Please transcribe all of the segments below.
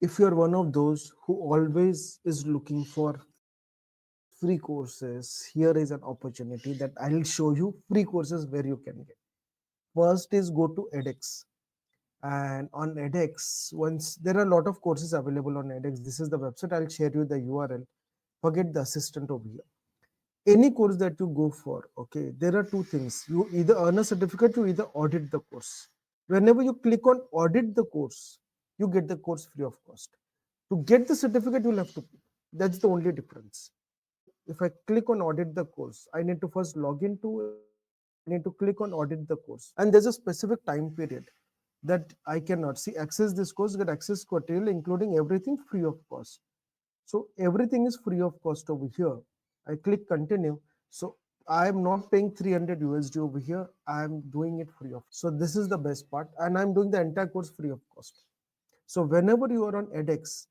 If you're one of those who always is looking for free courses, here is an opportunity that I'll show you free courses where you can get. First is go to edX. And on edX, once there are a lot of courses available on edX, this is the website. I'll share you the URL. Forget the assistant over here. Any course that you go for, okay, there are two things. You either earn a certificate, you either audit the course. Whenever you click on audit the course, you get the course free of cost. To get the certificate, you'll have to pay. That's the only difference. If I click on audit the course, I need to first log into it. I need to click on audit the course. And there's a specific time period that I cannot see. Access this course, get access material, including everything free of cost. So everything is free of cost over here. I click continue. So I'm not paying 300 USD over here. I'm doing it free of. So this is the best part. And I'm doing the entire course free of cost. So whenever you are on edX,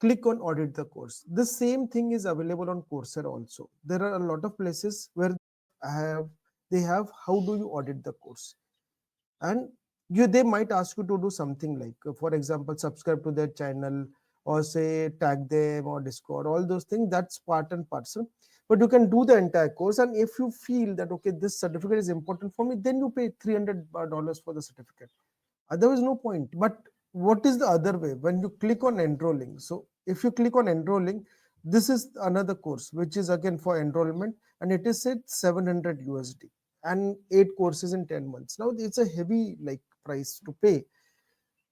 click on audit the course. The same thing is available on Coursera also. There are a lot of places where they have how do you audit the course, and they might ask you to do something like, for example, subscribe to their channel or say tag them or Discord, all those things. That's part and parcel. But you can do the entire course, and if you feel that okay, this certificate is important for me, then you pay $300 for the certificate. Otherwise, no point. But what is the other way? When you click on enrolling, so if you click on enrolling, this is another course which is again for enrollment, and it is said 700 USD and 8 courses in 10 months. Now it's a heavy like price to pay,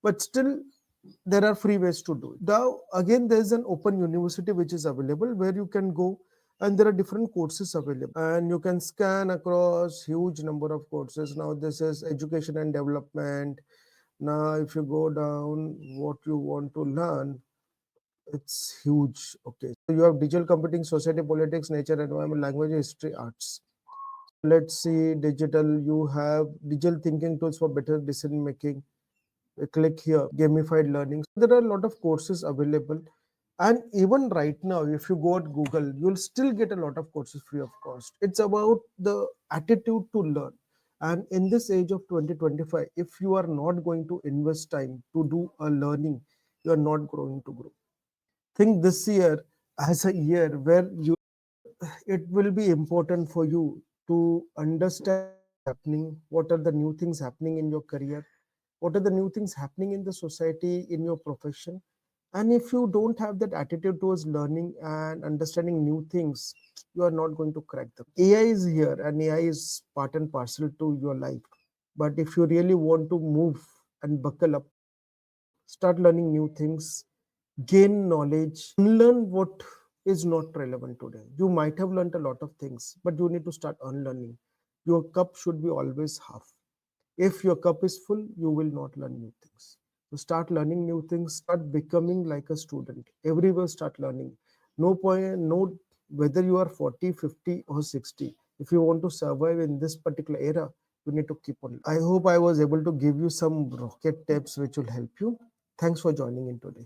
but still there are free ways to do it. Now again, there's an open university which is available where you can go, and there are different courses available, and you can scan across huge number of courses. Now this is education and development. Now if you go down what you want to learn, it's huge. Okay, so you have digital computing, society, politics, nature, environment, language, history, arts. Let's see, digital, you have digital thinking tools for better decision making. Click here, gamified learning. So there are a lot of courses available. And even right now, if you go at Google, you'll still get a lot of courses free of cost. It's about the attitude to learn. And in this age of 2025, if you are not going to invest time to do a learning, you are not going to grow. Think this year as a year where it will be important for you to understand happening, what are the new things happening in your career, what are the new things happening in the society, in your profession. And if you don't have that attitude towards learning and understanding new things, you are not going to crack them. AI is here, and AI is part and parcel to your life. But if you really want to move and buckle up, start learning new things, gain knowledge, unlearn what is not relevant today. You might have learned a lot of things, but you need to start unlearning. Your cup should be always half. If your cup is full, you will not learn new things. So start learning new things, start becoming like a student. Everywhere start learning. No point, no, whether you are 40, 50, or 60. If you want to survive in this particular era, you need to keep on. I hope I was able to give you some rocket tips which will help you. Thanks for joining in today.